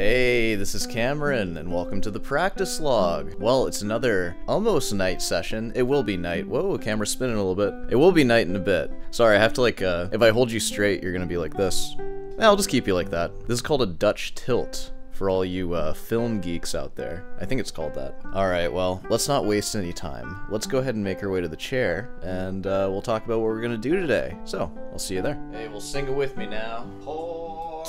Hey, this is Cameron, and welcome to the practice log. Well, it's another almost night session. It will be night. Whoa, camera's spinning a little bit. It will be night in a bit. Sorry, I have to if I hold you straight, you're gonna be like this. I'll just keep you like that. This is called a Dutch tilt. For all you film geeks out there. I think it's called that. Alright, well, let's not waste any time. Let's go ahead and make our way to the chair, and we'll talk about what we're gonna do today. So, I'll see you there. Hey, well, sing it with me now. Pour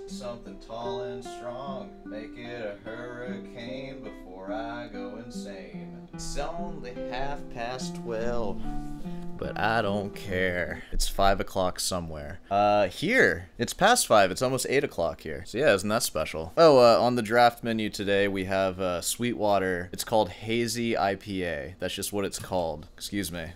something tall and strong. Make it a hurricane before I go insane. It's only 12:30. But I don't care. It's 5 o'clock somewhere. Here. It's past 5. It's almost 8 o'clock here. So yeah, isn't that special? Oh, on the draft menu today, we have Sweetwater. It's called Hazy IPA. That's just what it's called. Excuse me.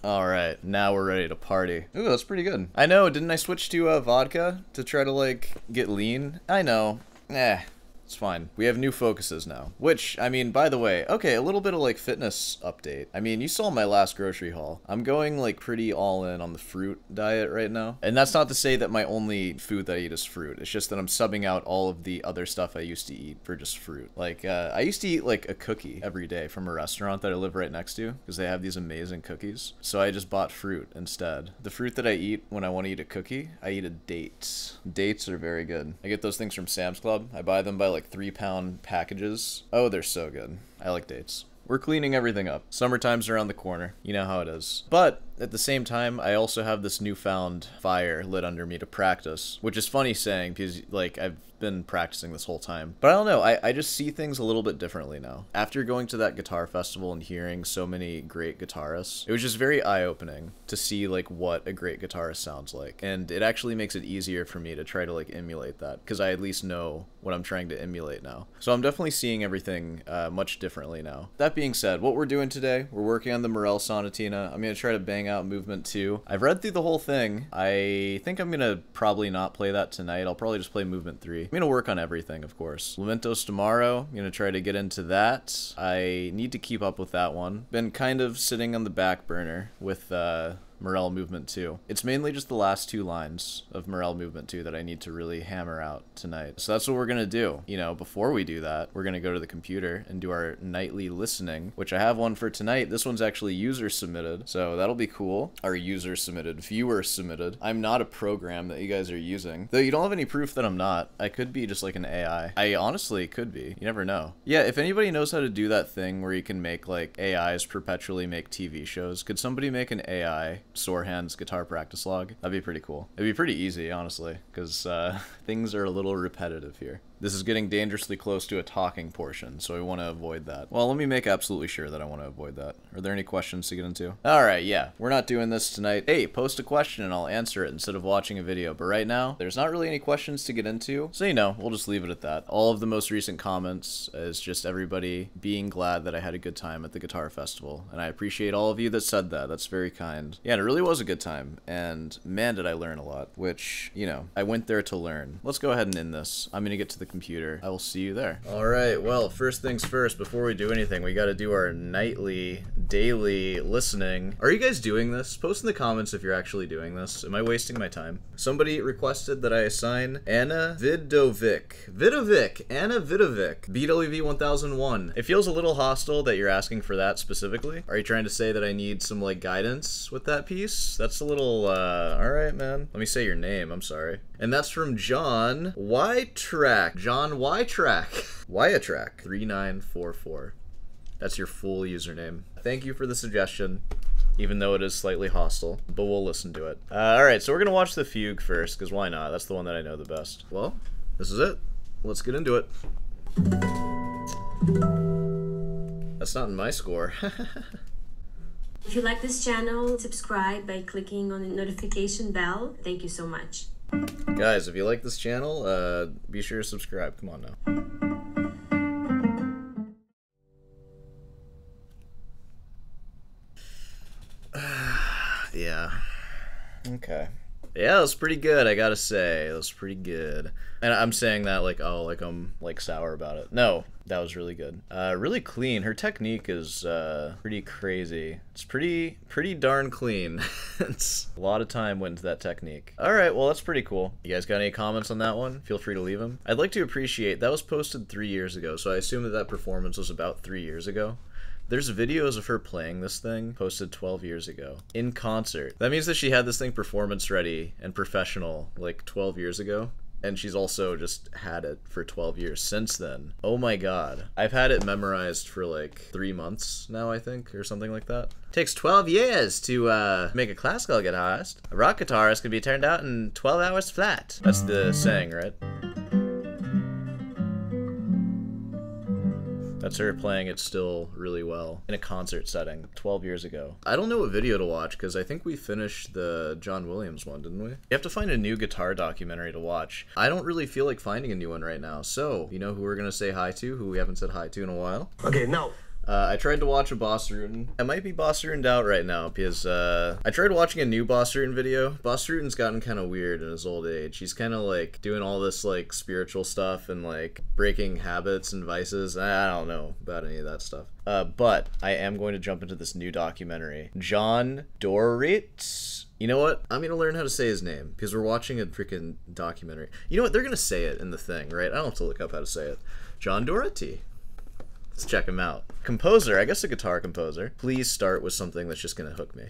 Alright, now we're ready to party. Ooh, that's pretty good. I know, didn't I switch to vodka to try to, get lean? I know. It's fine. We have new focuses now. Which, I mean, by the way, okay, a little bit of, fitness update. I mean, you saw my last grocery haul. I'm going, pretty all in on the fruit diet right now. And that's not to say that my only food that I eat is fruit. It's just that I'm subbing out all of the other stuff I used to eat for just fruit. I used to eat, a cookie every day from a restaurant that I live right next to, because they have these amazing cookies. So I just bought fruit instead. The fruit that I eat when I want to eat a cookie, I eat a date. Dates are very good. I get those things from Sam's Club. I buy them by, 3-pound packages. Oh, they're so good. I like dates. We're cleaning everything up. Summertime's around the corner. You know how it is. But at the same time, I also have this newfound fire lit under me to practice, which is funny saying because, I've been practicing this whole time. But I don't know, I just see things a little bit differently now. After going to that guitar festival and hearing so many great guitarists, it was just very eye-opening to see, what a great guitarist sounds like. And it actually makes it easier for me to try to, emulate that, because I at least know what I'm trying to emulate now. So I'm definitely seeing everything much differently now. That being said, what we're doing today, we're working on the Morel Sonatina. I'm going to try to bang out Movement 2. I've read through the whole thing. I think I'm going to probably not play that tonight. I'll probably just play Movement 3. I'm going to work on everything, of course. Lamentos tomorrow. I'm going to try to get into that. I need to keep up with that one. Been kind of sitting on the back burner with Morel Movement 2. It's mainly just the last 2 lines of Morel Movement 2 that I need to really hammer out tonight. So that's what we're gonna do. You know, before we do that, we're gonna go to the computer and do our nightly listening, which I have one for tonight. This one's actually user submitted, so that'll be cool. Our user submitted, viewer submitted. I'm not a program that you guys are using. Though you don't have any proof that I'm not. I could be just like an AI. I honestly could be. You never know. Yeah, if anybody knows how to do that thing where you can make AIs perpetually make TV shows, could somebody make an AI Sore Hands guitar practice log? That'd be pretty cool. It'd be pretty easy, honestly, because things are a little repetitive here. This is getting dangerously close to a talking portion, so I want to avoid that. Well, let me make absolutely sure that I want to avoid that. Are there any questions to get into? Alright, yeah, we're not doing this tonight. Hey, post a question and I'll answer it instead of watching a video, but right now, there's not really any questions to get into, so we'll just leave it at that. All of the most recent comments is just everybody being glad that I had a good time at the guitar festival, and I appreciate all of you that said that. That's very kind. Yeah, and it really was a good time, and man, did I learn a lot, which, I went there to learn. Let's go ahead and end this. I'm gonna get to the computer. I will see you there. Alright, well, first things first, before we do anything, we gotta do our nightly, daily listening. Are you guys doing this? Post in the comments if you're actually doing this. Am I wasting my time? Somebody requested that I assign Anna Vidovic, Anna Vidovic, BWV 1001. It feels a little hostile that you're asking for that specifically. Are you trying to say that I need some, guidance with that piece? That's a little, alright, man. Let me say your name, I'm sorry. And that's from John Y-Track. John Y-Track. Y-Track 3944. That's your full username. Thank you for the suggestion, even though it is slightly hostile, but we'll listen to it. Alright, so we're gonna watch the fugue first, because why not? That's the one that I know the best. Well, this is it. Let's get into it. That's not in my score. If you like this channel, subscribe by clicking on the notification bell. Thank you so much. Guys, if you like this channel, be sure to subscribe. Come on now. Yeah. Okay. Yeah, that was pretty good, I gotta say. That was pretty good. And I'm saying that like, oh, like I'm like sour about it. No, that was really good. Really clean. Her technique is pretty crazy. It's pretty darn clean. It's a lot of time went into that technique. All right, well, that's pretty cool. You guys got any comments on that one? Feel free to leave them. I'd like to appreciate, that was posted 3 years ago, so I assume that that performance was about 3 years ago. There's videos of her playing this thing posted 12 years ago in concert. That means that she had this thing performance ready and professional like 12 years ago. And she's also just had it for 12 years since then. Oh my god. I've had it memorized for like 3 months now, I think, or something like that. Takes 12 years to make a classical guitarist. A rock guitarist can be turned out in 12 hours flat. That's the saying, right? That's her playing it still really well in a concert setting 12 years ago. I don't know what video to watch because I think we finished the John Williams one, didn't we? You have to find a new guitar documentary to watch. I don't really feel like finding a new one right now. So, you know who we're gonna say hi to, who we haven't said hi to in a while? Okay, now. I tried to watch a Boss Rutan. I might be Boss Rutan'd out right now because I tried watching a new Boss Rutan video. Boss Rutan's gotten kind of weird in his old age. He's kind of like doing all this like spiritual stuff and like breaking habits and vices. I don't know about any of that stuff. But I am going to jump into this new documentary. John Dorit. You know what? I'm gonna learn how to say his name because we're watching a freaking documentary. You know what? They're gonna say it in the thing, right? I don't have to look up how to say it. John Doherty. Let's check him out. Composer, I guess a guitar composer. Please start with something that's just gonna hook me.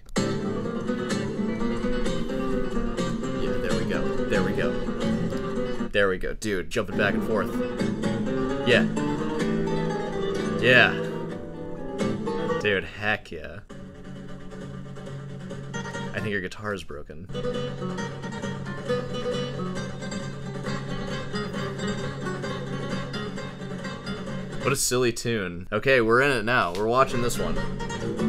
Yeah, there we go. There we go. There we go. Dude, jumping back and forth. Yeah. Yeah. Dude, heck yeah. I think your guitar is broken. What a silly tune. Okay, we're in it now. We're watching this one.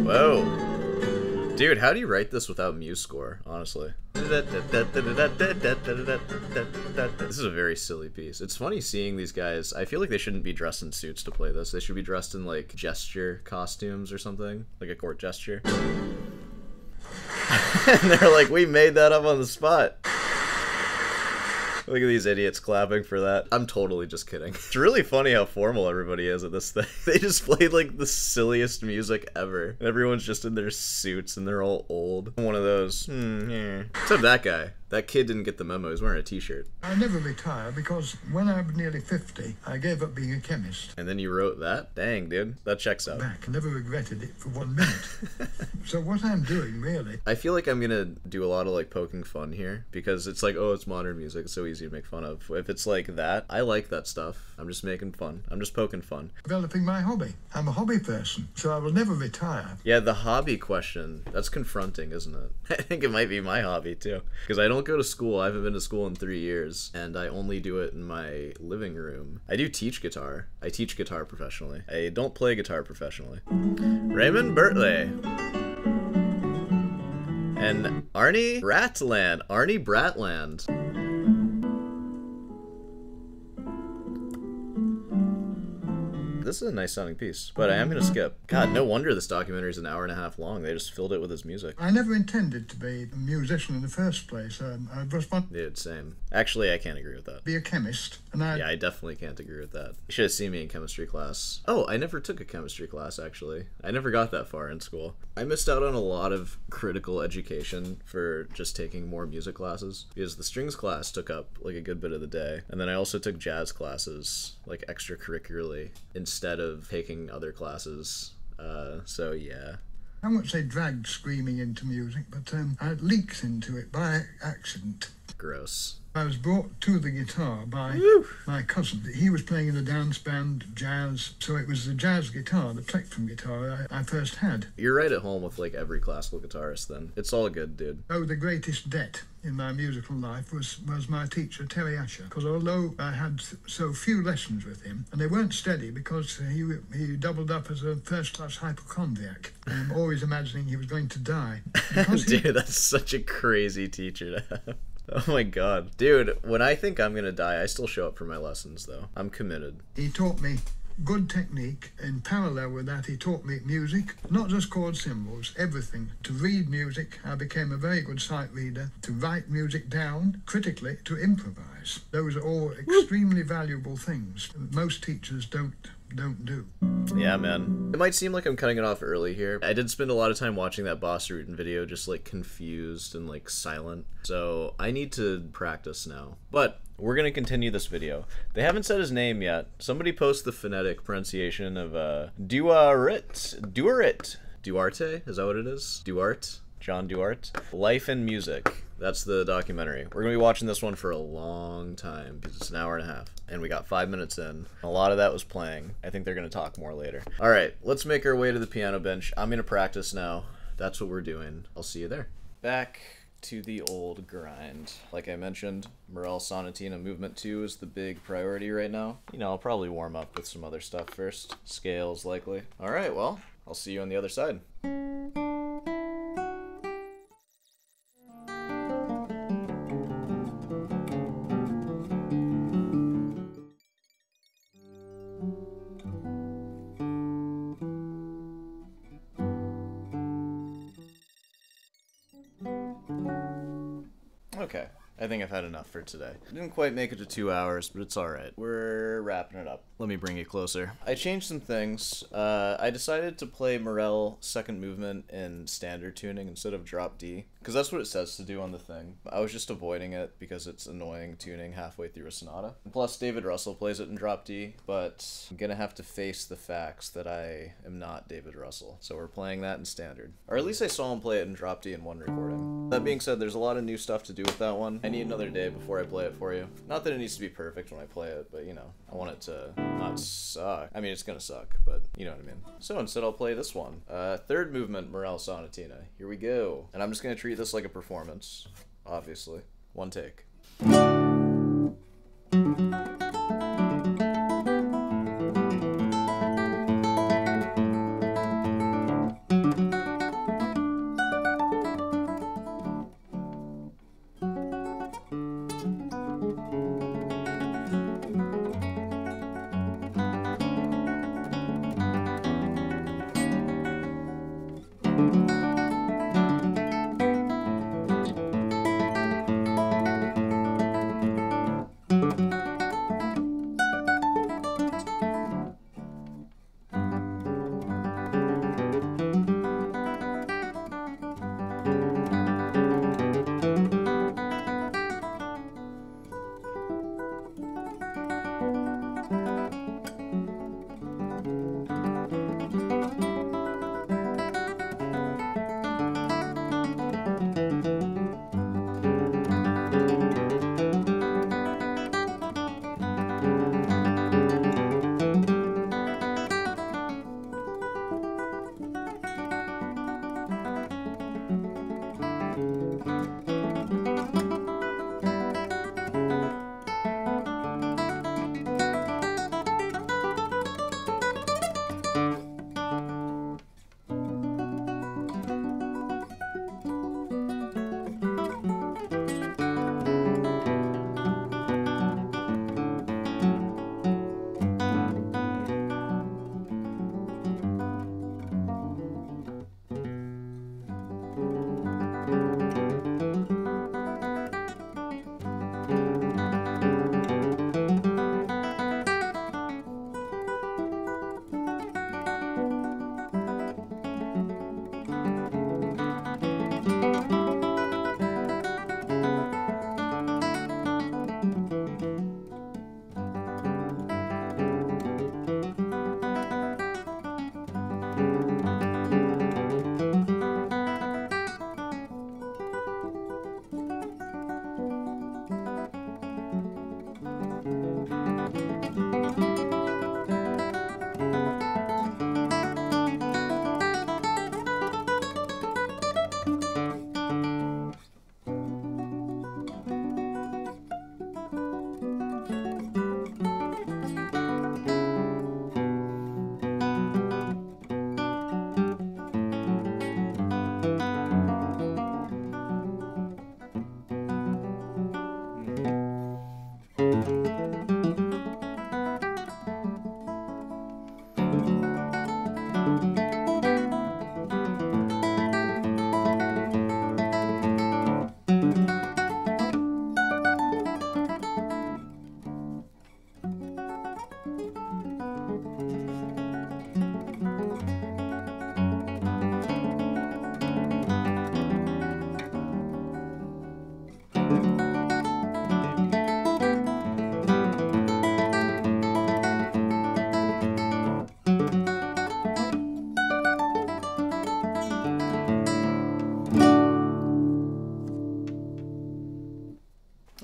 Whoa. Dude, how do you write this without MuseScore, honestly? This is a very silly piece. It's funny seeing these guys. I feel like they shouldn't be dressed in suits to play this. They should be dressed in, like, gesture costumes or something. Like a court gesture. And they're like, we made that up on the spot. Look at these idiots clapping for that. I'm totally just kidding. It's really funny how formal everybody is at this thing. They just played like the silliest music ever. And everyone's just in their suits and they're all old. One of those. Yeah. Except that guy. That kid didn't get the memo. He's wearing a t-shirt. I never retire because when I was nearly 50, I gave up being a chemist. And then you wrote that? Dang, dude. That checks out. Back. I never regretted it for 1 minute. So what I'm doing, really... I feel like I'm gonna do a lot of, like, poking fun here. Because it's like, oh, it's modern music. It's so easy to make fun of. If it's like that, I like that stuff. I'm just making fun. I'm just poking fun. Developing my hobby. I'm a hobby person, so I will never retire. Yeah, the hobby question. That's confronting, isn't it? I think it might be my hobby, too. Because I don't go to school. I haven't been to school in 3 years, and I only do it in my living room. I do teach guitar. I teach guitar professionally. I don't play guitar professionally. Raymond Bertley. And Arnie Bratland. Arnie Bratland. This is a nice sounding piece, but I am gonna skip. God, no wonder this documentary is an hour and a half long. They just filled it with his music. I never intended to be a musician in the first place. I just wanted Dude, same. Actually, I can't agree with that. to be a chemist, and Yeah, I definitely can't agree with that. You should have seen me in chemistry class. Oh, I never took a chemistry class, actually. I never got that far in school. I missed out on a lot of critical education for just taking more music classes, because the strings class took up, like, a good bit of the day. And then I also took jazz classes, like, extracurricularly, instead of taking other classes. So, yeah. I won't say dragged screaming into music, but I leaked into it by accident. Gross. I was brought to the guitar by my cousin. He was playing in a dance band, jazz, so it was the jazz guitar, the plectrum guitar I first had. You're right at home with, like, every classical guitarist, then. It's all good, dude. Oh, the greatest debt in my musical life was my teacher, Terry Asher, because although I had so few lessons with him, and they weren't steady because he doubled up as a first-class hypochondriac, always imagining he was going to die. Dude, that's such a crazy teacher to have. Oh my god. Dude, when I think I'm gonna die, I still show up for my lessons, though. I'm committed. He taught me good technique. In parallel with that, he taught me music, not just chord symbols, everything. To read music, I became a very good sight reader. To write music down, critically, to improvise. Those are all extremely valuable things most teachers don't do. Yeah, man. It might seem like I'm cutting it off early here. I did spend a lot of time watching that Boss Rootin video, just like confused and like silent. So I need to practice now. But we're gonna continue this video. They haven't said his name yet. Somebody post the phonetic pronunciation of Duarte? Is that what it is? Duarte? John Duarte? Life and Music. That's the documentary. We're gonna be watching this one for a long time because it's an hour and a half. And we got 5 minutes in. A lot of that was playing. I think they're gonna talk more later. All right, let's make our way to the piano bench. I'm gonna practice now. That's what we're doing. I'll see you there. Back to the old grind. Like I mentioned, Morel Sonatina Movement 2 is the big priority right now. You know, I'll probably warm up with some other stuff first. Scales, likely. All right, well, I'll see you on the other side. Okay, I think I've had enough for today. Didn't quite make it to 2 hours, but it's alright. We're wrapping it up. Let me bring you closer. I changed some things. I decided to play Morel second movement in standard tuning instead of drop D, because that's what it says to do on the thing. I was just avoiding it because it's annoying tuning halfway through a sonata. Plus, David Russell plays it in drop D, but I'm gonna have to face the facts that I am not David Russell. So we're playing that in standard. Or at least I saw him play it in drop D in one recording. That being said, there's a lot of new stuff to do with that one. I need another day before I play it for you. Not that it needs to be perfect when I play it, but you know, I want it to not suck. I mean, it's gonna suck, but you know what I mean. So instead I'll play this one. Third movement, Morel Sonatina. Here we go. And I'm just gonna treat this like a performance, obviously. One take.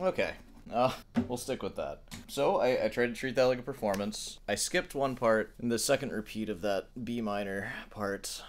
Okay. We'll stick with that. So, I tried to treat that like a performance. I skipped one part in the second repeat of that B minor part.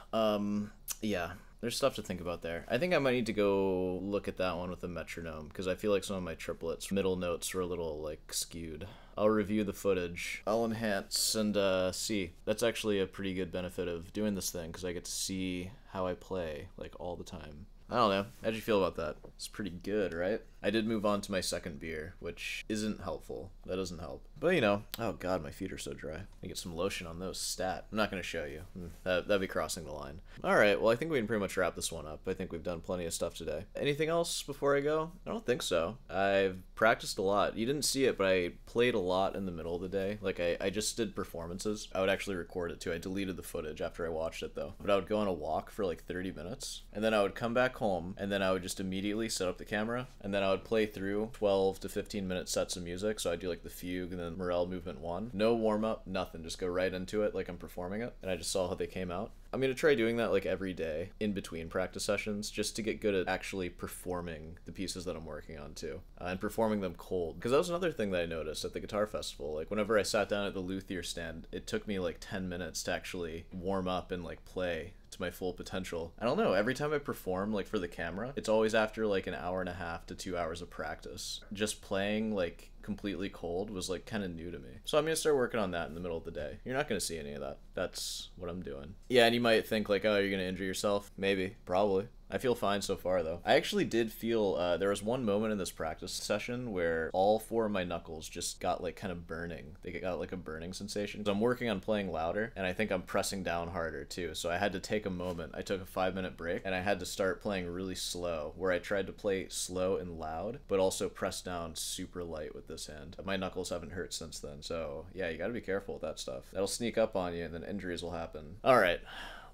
Yeah. There's stuff to think about there. I think I might need to go look at that one with a metronome, because I feel like some of my triplets, middle notes were a little, like, skewed. I'll review the footage. I'll enhance and, see. That's actually a pretty good benefit of doing this thing, because I get to see how I play, like, all the time. I don't know. How'd you feel about that? It's pretty good, right? I did move on to my second beer, which isn't helpful. That doesn't help. But, you know, oh god, my feet are so dry. I get some lotion on those, stat. I'm not going to show you. That'd be crossing the line. Alright, well, I think we can pretty much wrap this one up. I think we've done plenty of stuff today. Anything else before I go? I don't think so. I've practiced a lot. You didn't see it, but I played a lot in the middle of the day. Like, I just did performances. I would actually record it, too. I deleted the footage after I watched it, though. But I would go on a walk for, like, 30 minutes, and then I would come back home, and then I would just immediately set up the camera, and then I would play through 12 to 15 minute sets of music. So I'd do like the fugue and then Morel movement 1. No warm up, nothing. Just go right into it like I'm performing it. And I just saw how they came out. I'm going to try doing that like every day in between practice sessions, just to get good at actually performing the pieces that I'm working on too, and performing them cold. Because that was another thing that I noticed at the guitar festival. Like whenever I sat down at the luthier stand, it took me like 10 minutes to actually warm up and like play to my full potential. I don't know, every time I perform like for the camera, it's always after like an hour and a half to 2 hours of practice. Just playing like completely cold was like kind of new to me. So I'm gonna start working on that in the middle of the day. You're not gonna see any of that. That's what I'm doing. Yeah, and you might think like, oh, you're gonna injure yourself. Maybe, probably. I feel fine so far though. I actually did feel, there was one moment in this practice session where all 4 of my knuckles just got like kind of burning. They got like a burning sensation. So I'm working on playing louder, and I think I'm pressing down harder too. So I had to take a moment. I took a 5-minute break, and I had to start playing really slow, where I tried to play slow and loud, but also press down super light with this hand. My knuckles haven't hurt since then. So yeah, you gotta be careful with that stuff. That'll sneak up on you, and then injuries will happen. All right.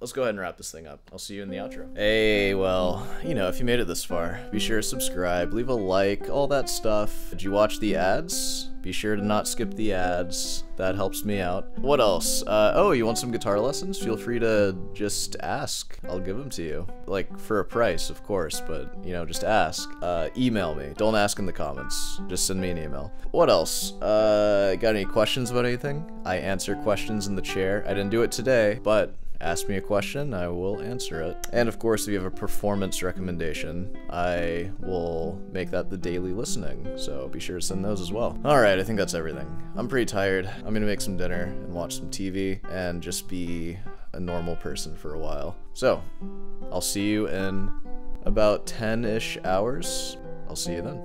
Let's go ahead and wrap this thing up. I'll see you in the outro. Hey, well, you know, if you made it this far, be sure to subscribe, leave a like, all that stuff. Did you watch the ads? Be sure to not skip the ads. That helps me out. What else? Oh, you want some guitar lessons? Feel free to just ask. I'll give them to you. Like, for a price, of course, but, you know, just ask. Email me. Don't ask in the comments. Just send me an email. What else? Got any questions about anything? I answer questions in the chair. I didn't do it today, but ask me a question, I will answer it. And of course, if you have a performance recommendation, I will make that the daily listening, so be sure to send those as well. Alright, I think that's everything. I'm pretty tired. I'm gonna make some dinner and watch some TV and just be a normal person for a while. So, I'll see you in about 10-ish hours. I'll see you then.